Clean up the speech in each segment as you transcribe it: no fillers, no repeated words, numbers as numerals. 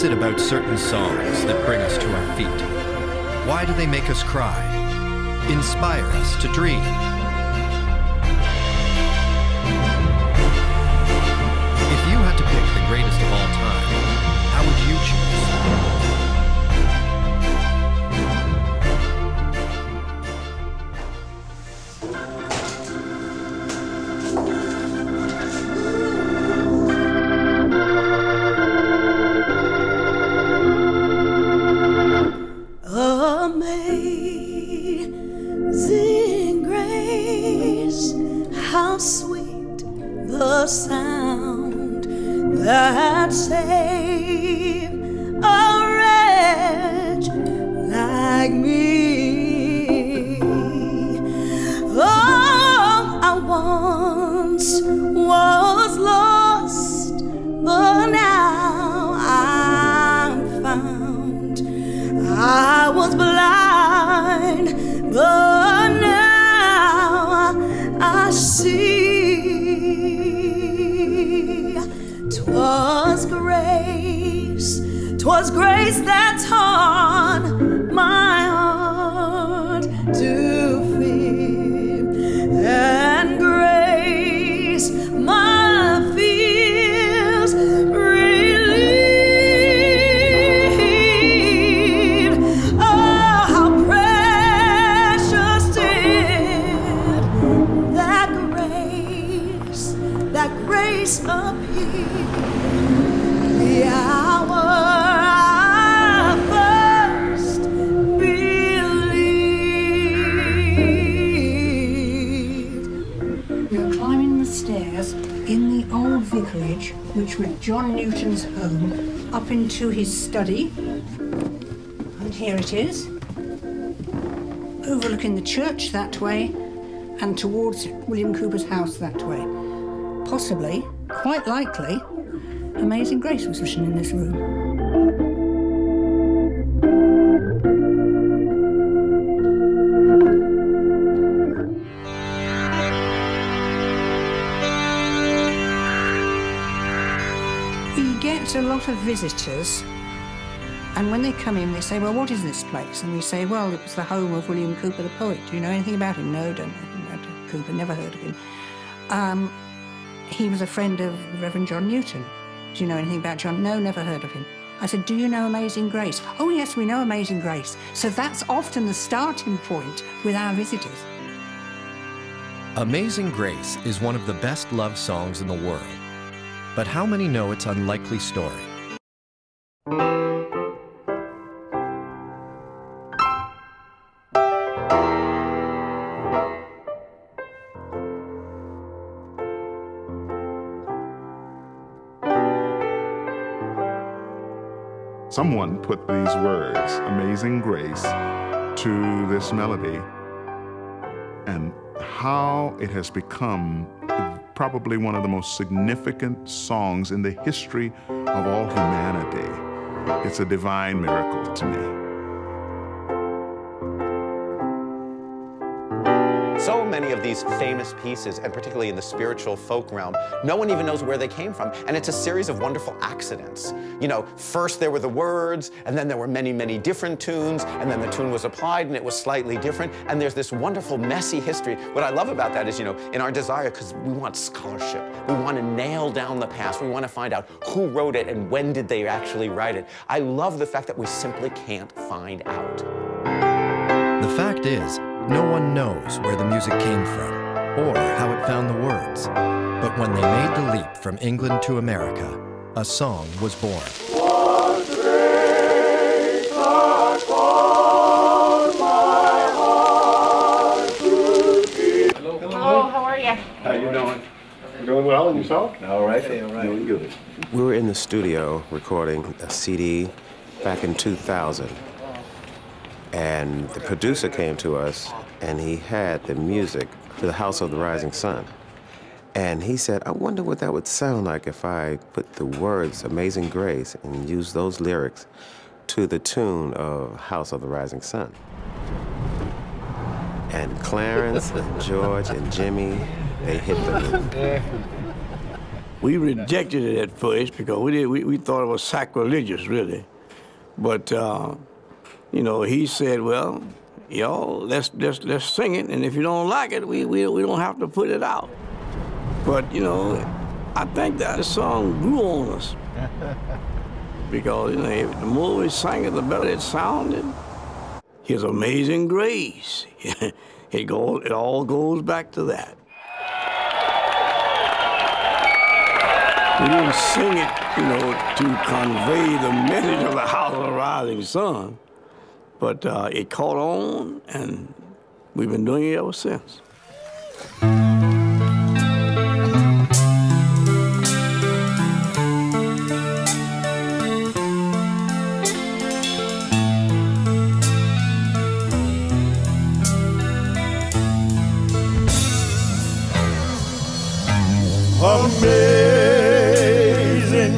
is it about certain songs that bring us to our feet? Why do they make us cry? Inspire us to dream? If you had to pick the greatest of all time, how would you choose? Amazing grace, how sweet the sound that saved a wretch like me. Oh, I once was lost, but now I'm found. I was blind, but now I see. 'Twas grace that taught my heart to fear, and grace my fears relieved. Oh, how precious did that grace appear. The hour I first believed. We are climbing the stairs in the old vicarage, which was John Newton's home, up into his study. And here it is, overlooking the church that way and towards William Cowper's house that way. Possibly, quite likely, Amazing Grace was written in this room. We get a lot of visitors, and when they come in, they say, well, what is this place? And we say, well, it was the home of William Cowper the poet. Do you know anything about him? No, don't know anything about Cowper, never heard of him. He was a friend of Reverend John Newton. Do you know anything about John? No, never heard of him. I said, do you know Amazing Grace? Oh, yes, we know Amazing Grace. So that's often the starting point with our visitors. Amazing Grace is one of the best-loved songs in the world. But how many know its unlikely story? Someone put these words, Amazing Grace, to this melody, and how it has become probably one of the most significant songs in the history of all humanity. It's a divine miracle to me. So many of these famous pieces, and particularly in the spiritual folk realm, no one even knows where they came from. And it's a series of wonderful accidents. You know, first there were the words, and then there were many, many different tunes, and then the tune was applied and it was slightly different. And there's this wonderful, messy history. What I love about that is, you know, in our desire, because we want scholarship, we want to nail down the past, we want to find out who wrote it and when did they actually write it. I love the fact that we simply can't find out. The fact is, no one knows where the music came from or how it found the words. But when they made the leap from England to America, a song was born. What grace that caused my heart to beat. Hello, how are you? How you doing? Doing well, and yourself? All right. All right. Doing good. We were in the studio recording a CD back in 2000. And the producer came to us, and he had the music to the House of the Rising Sun. And he said, I wonder what that would sound like if I put the words Amazing Grace and use those lyrics to the tune of House of the Rising Sun. And Clarence and George and Jimmy, they hit the roof. We rejected it at first because we thought it was sacrilegious, really. But you know, he said, "Well, y'all, let's sing it, and if you don't like it, we don't have to put it out." But you know, I think that song grew on us because you know, the more we sang it, the better it sounded. His Amazing Grace, it all goes back to that. We didn't sing it, you know, to convey the message of the house of the rising sun, but it caught on, and we've been doing it ever since. Amazing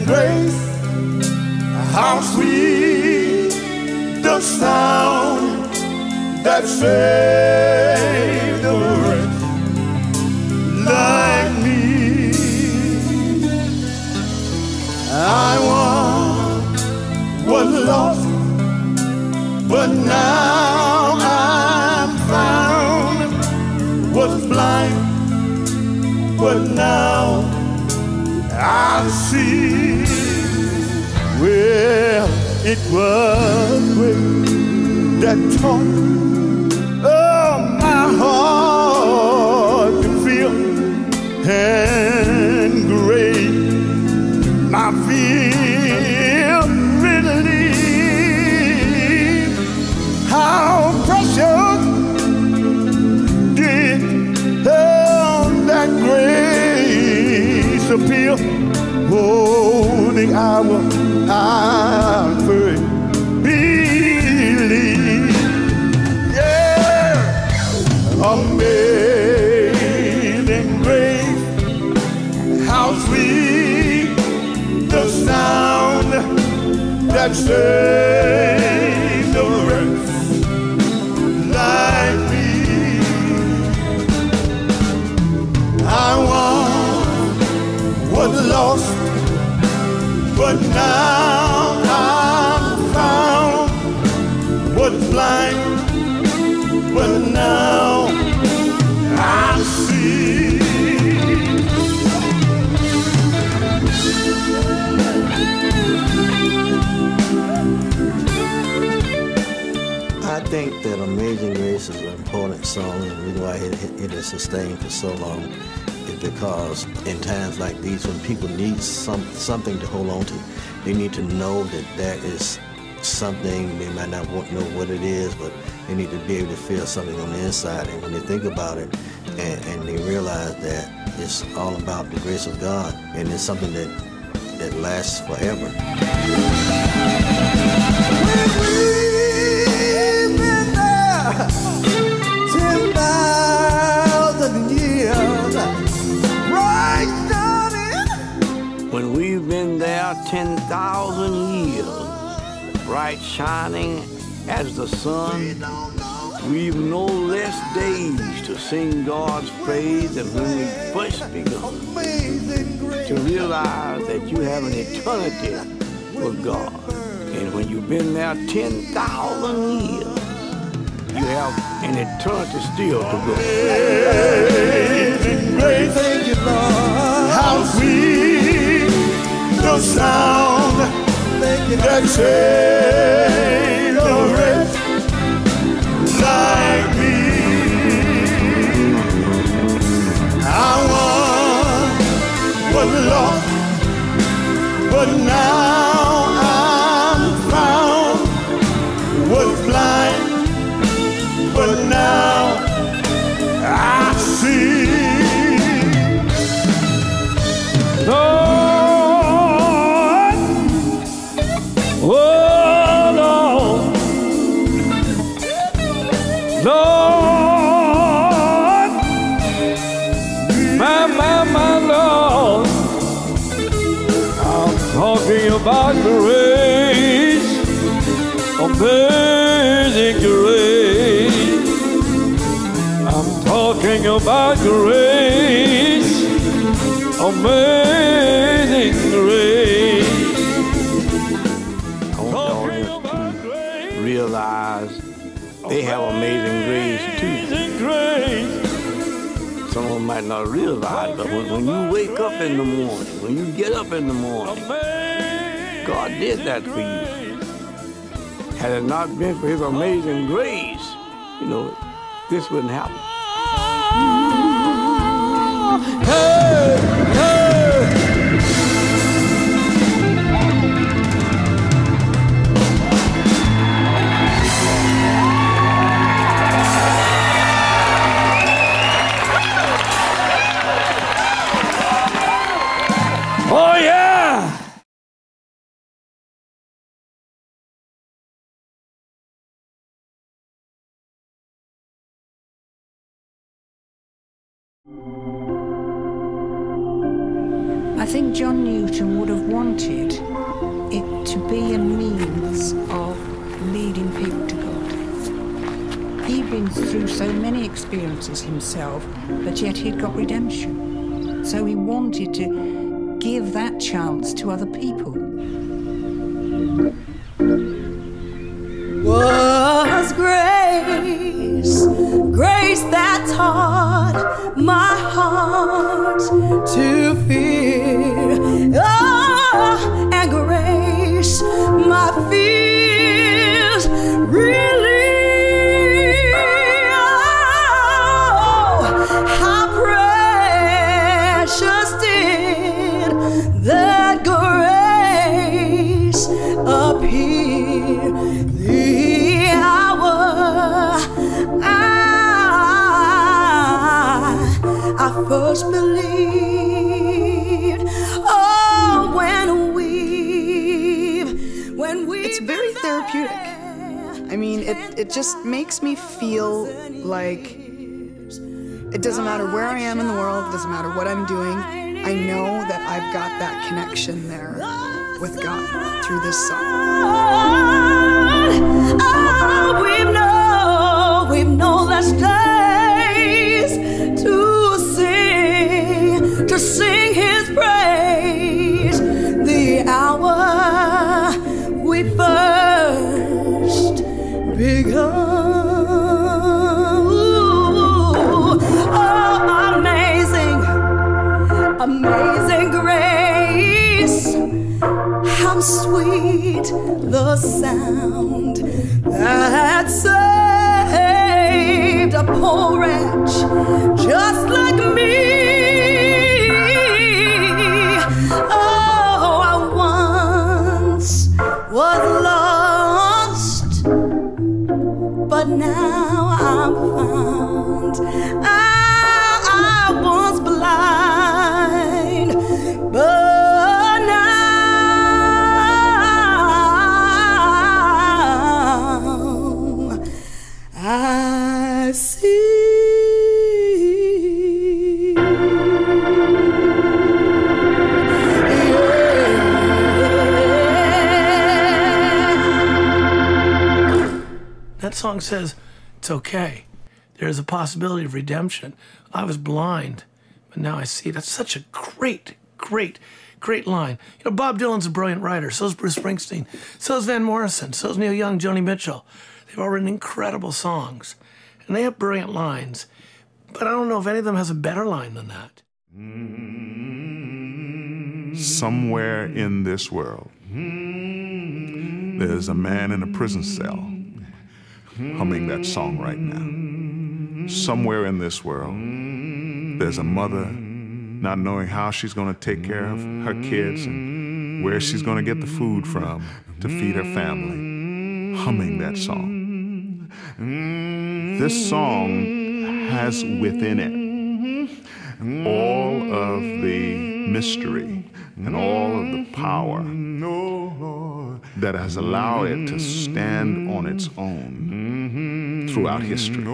grace, how sweet the sound that saved a wretch like me. I once was lost, but now I'm found. Was blind, but now I see. Well, it was grace that taught my heart to feel, and grace my fear relieved. How precious did that grace appear. Oh, the hour I first believed. Yeah, amazing grace, how sweet the sound that saved a wretch like me. I was lost, but now I'm found. Was blind, but now I see. I think that Amazing Grace is an important song, and the reason why it is sustained for so long is because in times like these, when people need something to hold on to, they need to know that there is something. They might not know what it is, but they need to be able to feel something on the inside. And when they think about it and they realize that it's all about the grace of God, and it's something that lasts forever. We've been there 10,000 years, right down in. When we've been there 10,000 years, bright shining as the sun, we've no less days to sing God's praise than when we first begun. To realize that you have an eternity with God. And when you've been there 10,000 years, you have an eternity still to go. Amazing grace, thank you, Lord. How sweet the sound that saved a wretch like me. I was lost, but now I'm found. Was blind, but now I see. Lord, oh Lord, Lord, my Lord, I'm talking about grace, amazing grace. I'm talking about grace, amazing amazing grace. I want the audience to realize they have amazing grace too. Some of them might not realize, but when you wake up in the morning, when you get up in the morning, God did that for you. Had it not been for His amazing grace, you know, this wouldn't happen. Hey, hey. Oh, yeah! I think John Newton would have wanted it to be a means of leading people to God. He'd been through so many experiences himself, but yet he'd got redemption. So he wanted to give that chance to other people. Was grace, grace that taught my heart to fear, oh, and grace my fears relieve. Oh, how precious did that grace appear, the hour I first believed. Oh, when we it's very therapeutic. I mean, it just makes me feel like it doesn't matter where I am in the world, it doesn't matter what I'm doing, I know that I've got that connection there with God through this song. Oh, we've no less days to sing His praise. The hour we first begun. Oh, amazing grace. How sweet the sound that saved a poor wretch just like me. Oh, I once was lost, but now I'm found. I was blind, but now I see. That song says, it's okay. There's a possibility of redemption. I was blind, but now I see. That's such a great line. You know, Bob Dylan's a brilliant writer. So is Bruce Springsteen. So is Van Morrison. So is Neil Young, Joni Mitchell. They've all written incredible songs. And they have brilliant lines. But I don't know if any of them has a better line than that. Somewhere in this world, there's a man in a prison cell humming that song right now. Somewhere in this world, there's a mother not knowing how she's going to take care of her kids and where she's going to get the food from to feed her family, humming that song. This song has within it all of the mystery and all of the power that has allowed it to stand on its own throughout history.